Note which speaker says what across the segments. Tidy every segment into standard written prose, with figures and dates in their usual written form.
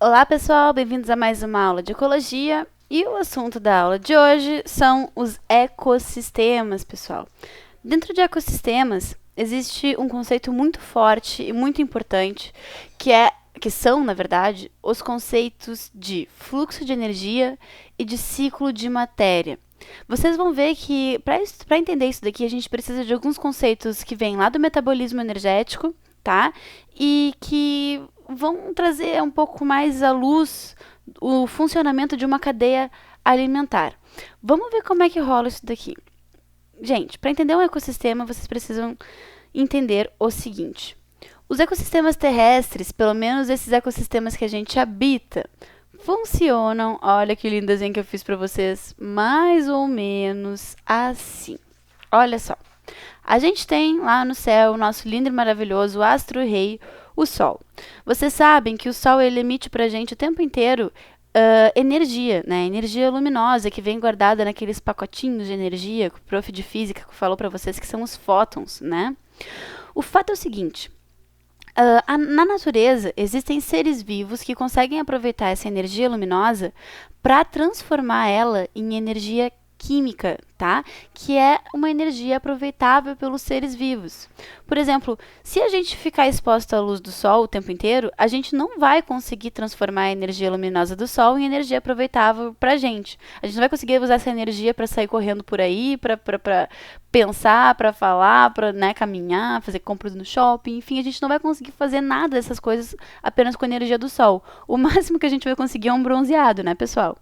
Speaker 1: Olá pessoal, bem-vindos a mais uma aula de ecologia e o assunto da aula de hoje são os ecossistemas, pessoal. Dentro de ecossistemas existe um conceito muito forte e muito importante que são, na verdade, os conceitos de fluxo de energia e de ciclo de matéria. Vocês vão ver que para entender isso daqui a gente precisa de alguns conceitos que vêm lá do metabolismo energético, tá? E que vão trazer um pouco mais à luz o funcionamento de uma cadeia alimentar. Vamos ver como é que rola isso daqui. Gente, para entender um ecossistema, vocês precisam entender o seguinte. Os ecossistemas terrestres, pelo menos esses ecossistemas que a gente habita, funcionam, olha que lindo desenho que eu fiz para vocês, mais ou menos assim. Olha só. A gente tem lá no céu o nosso lindo e maravilhoso astro-rei, o Sol. Vocês sabem que o Sol ele emite para a gente o tempo inteiro energia, né? Energia luminosa que vem guardada naqueles pacotinhos de energia que o prof de física falou para vocês que são os fótons, né? O fato é o seguinte. Na natureza, existem seres vivos que conseguem aproveitar essa energia luminosa para transformar ela em energia química, tá? Que é uma energia aproveitável pelos seres vivos. Por exemplo, se a gente ficar exposto à luz do sol o tempo inteiro, a gente não vai conseguir transformar a energia luminosa do sol em energia aproveitável para a gente. A gente não vai conseguir usar essa energia para sair correndo por aí, para pensar, para falar, para caminhar, fazer compras no shopping, enfim, a gente não vai conseguir fazer nada dessas coisas apenas com a energia do sol. O máximo que a gente vai conseguir é um bronzeado, né, pessoal?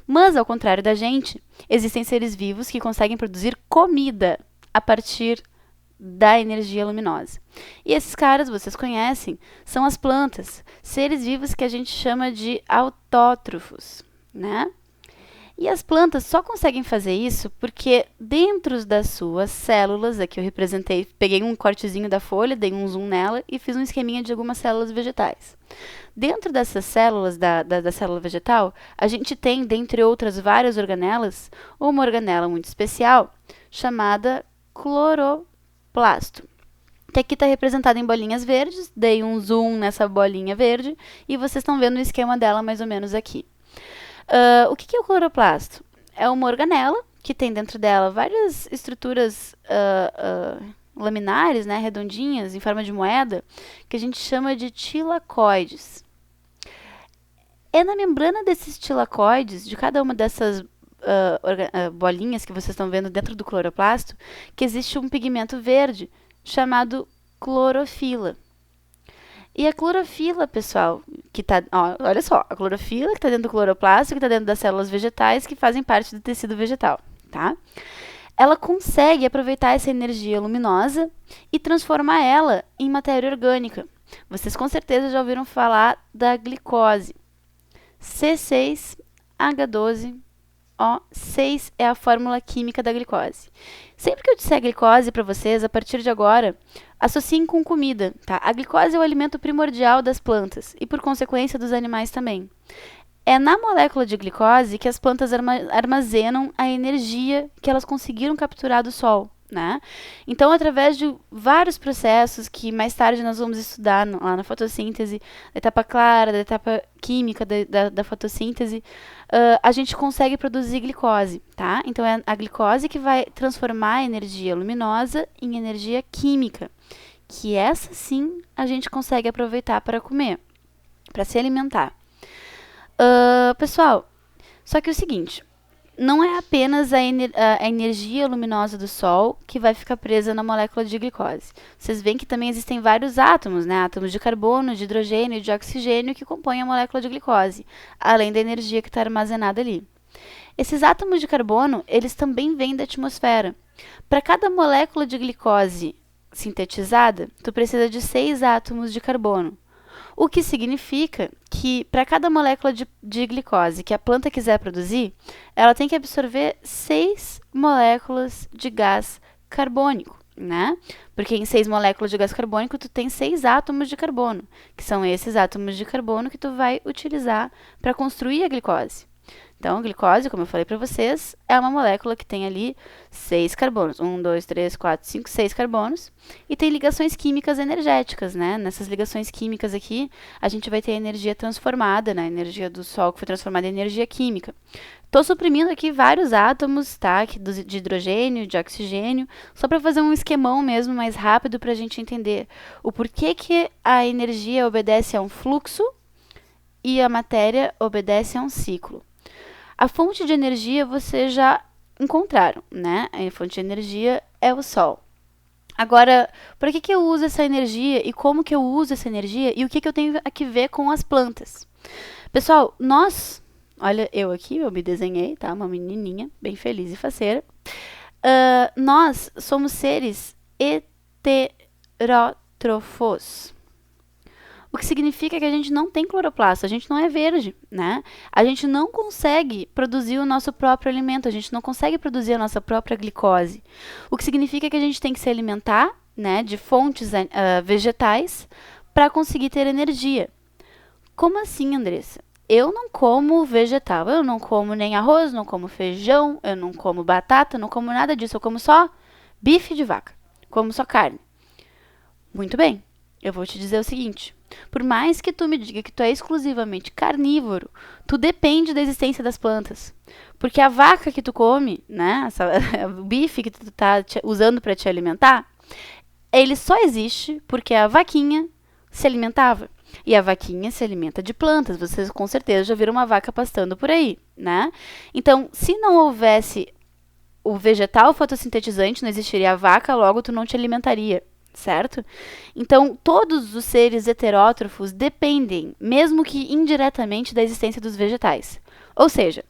Speaker 1: Mas, ao contrário da gente, existem seres vivos que conseguem produzir comida a partir da energia luminosa. E esses caras, vocês conhecem, são as plantas, seres vivos que a gente chama de autótrofos, né? E as plantas só conseguem fazer isso porque dentro das suas células, aqui eu representei, peguei um cortezinho da folha, dei um zoom nela e fiz um esqueminha de algumas células vegetais. Dentro dessas células da célula vegetal, a gente tem, dentre outras várias organelas, uma organela muito especial chamada cloroplasto, que aqui está representada em bolinhas verdes, dei um zoom nessa bolinha verde e vocês estão vendo o esquema dela mais ou menos aqui. O que é o cloroplasto? É uma organela que tem dentro dela várias estruturas laminares, né, redondinhas, em forma de moeda, que a gente chama de tilacoides. É na membrana desses tilacoides, de cada uma dessas bolinhas que vocês estão vendo dentro do cloroplasto, que existe um pigmento verde chamado clorofila. E a clorofila, pessoal, que tá, olha só, a clorofila que está dentro do cloroplasto, que está dentro das células vegetais que fazem parte do tecido vegetal, tá? Ela consegue aproveitar essa energia luminosa e transformar ela em matéria orgânica. Vocês com certeza já ouviram falar da glicose. C6H12O6 é a fórmula química da glicose. Sempre que eu disser glicose para vocês, a partir de agora, associem com comida, tá? A glicose é o alimento primordial das plantas e, por consequência, dos animais também. É na molécula de glicose que as plantas armazenam a energia que elas conseguiram capturar do sol, né? Então, através de vários processos que mais tarde nós vamos estudar lá na fotossíntese, da etapa clara, da etapa química da fotossíntese, a gente consegue produzir glicose, tá? Então, é a glicose que vai transformar a energia luminosa em energia química, que essa sim a gente consegue aproveitar para comer, para se alimentar. Pessoal, só que é o seguinte, não é apenas a energia luminosa do Sol que vai ficar presa na molécula de glicose. Vocês veem que também existem vários átomos, né? Átomos de carbono, de hidrogênio e de oxigênio que compõem a molécula de glicose, além da energia que está armazenada ali. Esses átomos de carbono, eles também vêm da atmosfera. Para cada molécula de glicose sintetizada, tu precisa de 6 átomos de carbono. O que significa que, para cada molécula de glicose que a planta quiser produzir, ela tem que absorver 6 moléculas de gás carbônico, né? Porque em 6 moléculas de gás carbônico, tu tem 6 átomos de carbono, que são esses átomos de carbono que tu vai utilizar para construir a glicose. Então, a glicose, como eu falei para vocês, é uma molécula que tem ali 6 carbonos. 1, 2, 3, 4, 5, 6 carbonos. E tem ligações químicas energéticas, né? Nessas ligações químicas aqui, a gente vai ter a energia transformada, né? A energia do Sol que foi transformada em energia química. Estou suprimindo aqui vários átomos, tá? De hidrogênio, de oxigênio, só para fazer um esquemão mesmo mais rápido para a gente entender o porquê que a energia obedece a um fluxo e a matéria obedece a um ciclo. A fonte de energia vocês já encontraram, né? A fonte de energia é o Sol. Agora, para que eu uso essa energia e como que eu uso essa energia e o que eu tenho que ver com as plantas? Pessoal, olha eu aqui, eu me desenhei, tá? Uma menininha bem feliz e faceira. Nós somos seres heterótrofos. O que significa que a gente não tem cloroplasto, a gente não é verde, né? A gente não consegue produzir o nosso próprio alimento, a gente não consegue produzir a nossa própria glicose. O que significa que a gente tem que se alimentar, né, de fontes vegetais para conseguir ter energia. Como assim, Andressa? Eu não como vegetal, eu não como nem arroz, não como feijão, eu não como batata, não como nada disso, eu como só bife de vaca, como só carne. Muito bem, eu vou te dizer o seguinte, por mais que tu me diga que tu é exclusivamente carnívoro, tu depende da existência das plantas. Porque a vaca que tu come, né, o bife que tu tá usando para te alimentar, ele só existe porque a vaquinha se alimentava. E a vaquinha se alimenta de plantas. Vocês com certeza já viram uma vaca pastando por aí, né? Então, se não houvesse o vegetal fotossintetizante, não existiria a vaca, logo tu não te alimentaria, certo? Então, todos os seres heterótrofos dependem, mesmo que indiretamente, da existência dos vegetais. Ou seja,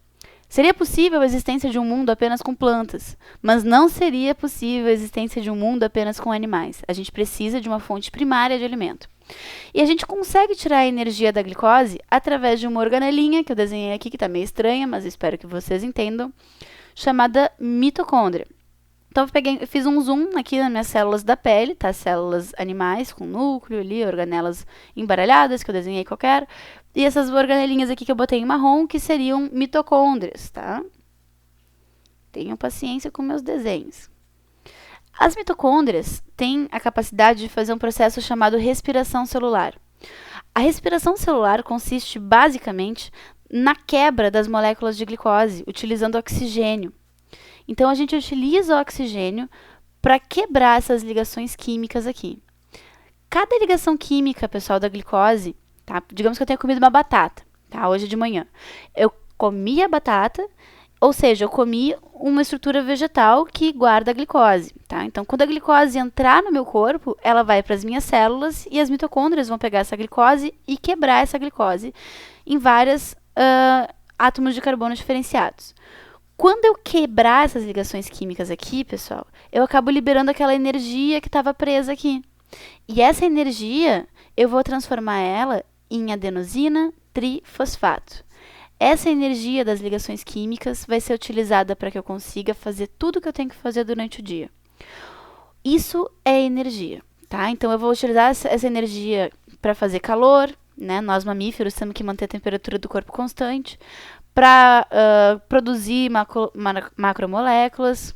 Speaker 1: seria possível a existência de um mundo apenas com plantas, mas não seria possível a existência de um mundo apenas com animais. A gente precisa de uma fonte primária de alimento. E a gente consegue tirar a energia da glicose através de uma organelinha, que eu desenhei aqui, que está meio estranha, mas espero que vocês entendam, chamada mitocôndria. Então, eu fiz um zoom aqui nas minhas células da pele, tá? Células animais com núcleo ali, organelas embaralhadas, que eu desenhei qualquer. E essas organelinhas aqui que eu botei em marrom, que seriam mitocôndrias, tá? Tenham paciência com meus desenhos. As mitocôndrias têm a capacidade de fazer um processo chamado respiração celular. A respiração celular consiste basicamente na quebra das moléculas de glicose, utilizando oxigênio. Então, a gente utiliza o oxigênio para quebrar essas ligações químicas aqui. Cada ligação química, pessoal, da glicose, tá? Digamos que eu tenha comido uma batata, tá? Hoje de manhã. Eu comi a batata, ou seja, eu comi uma estrutura vegetal que guarda a glicose, tá? Então, quando a glicose entrar no meu corpo, ela vai para as minhas células e as mitocôndrias vão pegar essa glicose e quebrar essa glicose em vários átomos de carbono diferenciados. Quando eu quebrar essas ligações químicas aqui, pessoal, eu acabo liberando aquela energia que estava presa aqui. E essa energia, eu vou transformar ela em adenosina trifosfato. Essa energia das ligações químicas vai ser utilizada para que eu consiga fazer tudo o que eu tenho que fazer durante o dia. Isso é energia, tá? Então, eu vou utilizar essa energia para fazer calor, né? Nós, mamíferos, temos que manter a temperatura do corpo constante, para produzir macromoléculas,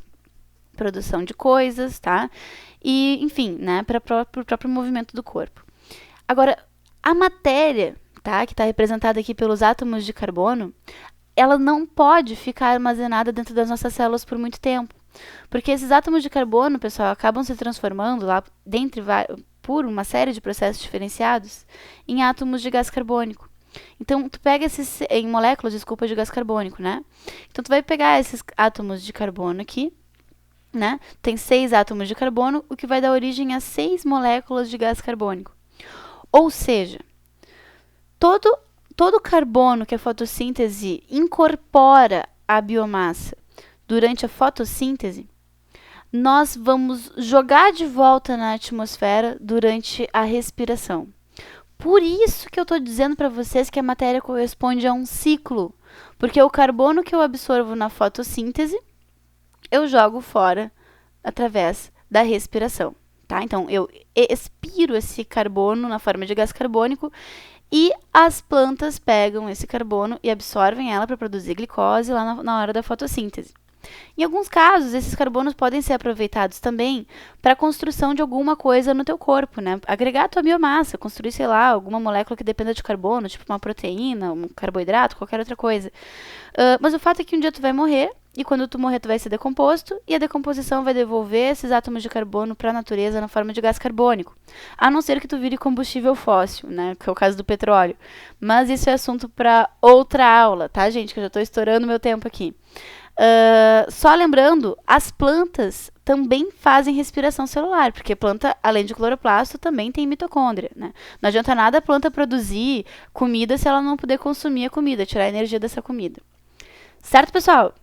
Speaker 1: produção de coisas, tá? E, enfim, né? Para o próprio movimento do corpo. Agora, a matéria, tá, que está representada aqui pelos átomos de carbono, ela não pode ficar armazenada dentro das nossas células por muito tempo. Porque esses átomos de carbono, pessoal, acabam se transformando lá por uma série de processos diferenciados em átomos de gás carbônico. Então, tu pega em moléculas, de gás carbônico, né? Então, tu vai pegar esses átomos de carbono aqui, né? Tem 6 átomos de carbono, o que vai dar origem a 6 moléculas de gás carbônico. Ou seja, todo carbono que a fotossíntese incorpora à biomassa durante a fotossíntese, nós vamos jogar de volta na atmosfera durante a respiração. Por isso que eu estou dizendo para vocês que a matéria corresponde a um ciclo, porque o carbono que eu absorvo na fotossíntese, eu jogo fora através da respiração, tá? Então, eu expiro esse carbono na forma de gás carbônico E as plantas pegam esse carbono e absorvem ela para produzir glicose lá na hora da fotossíntese. Em alguns casos, esses carbonos podem ser aproveitados também para a construção de alguma coisa no teu corpo, né? Agregar a tua biomassa, construir, sei lá, alguma molécula que dependa de carbono, tipo uma proteína, um carboidrato, qualquer outra coisa. Mas o fato é que um dia tu vai morrer, e quando tu morrer tu vai ser decomposto, e a decomposição vai devolver esses átomos de carbono para a natureza na forma de gás carbônico. A não ser que tu vire combustível fóssil, né? Que é o caso do petróleo. Mas isso é assunto para outra aula, tá, gente? Que eu já estou estourando meu tempo aqui. Só lembrando, as plantas também fazem respiração celular, porque planta, além de cloroplasto, também tem mitocôndria, né? Não adianta nada a planta produzir comida se ela não puder consumir a comida, tirar a energia dessa comida. Certo, pessoal?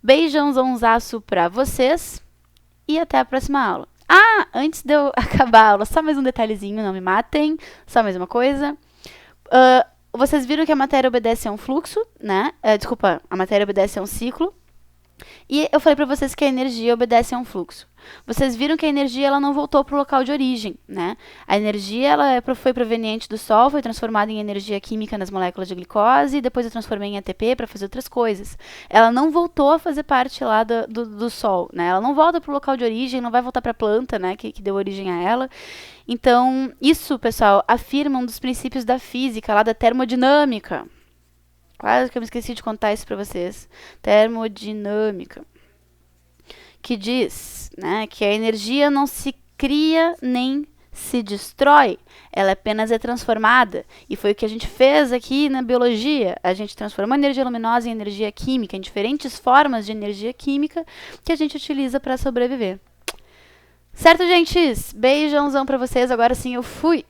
Speaker 1: Beijãozãozaço pra vocês e até a próxima aula. Ah, antes de eu acabar a aula, só mais um detalhezinho, não me matem, só mais uma coisa. Vocês viram que a matéria obedece a um fluxo, né? Desculpa, a matéria obedece a um ciclo. E eu falei para vocês que a energia obedece a um fluxo. Vocês viram que a energia ela não voltou para o local de origem, né? A energia ela foi proveniente do Sol, foi transformada em energia química nas moléculas de glicose, e depois eu transformei em ATP para fazer outras coisas. Ela não voltou a fazer parte lá do Sol, né? Ela não volta para o local de origem, não vai voltar para a planta, né? Que deu origem a ela. Então, isso, pessoal, afirma um dos princípios da física, lá da termodinâmica. Quase que eu me esqueci de contar isso para vocês. Termodinâmica. Que diz, né, que a energia não se cria nem se destrói. Ela apenas é transformada. E foi o que a gente fez aqui na biologia. A gente transformou a energia luminosa em energia química, em diferentes formas de energia química que a gente utiliza para sobreviver. Certo, gentes? Beijãozão para vocês. Agora sim eu fui.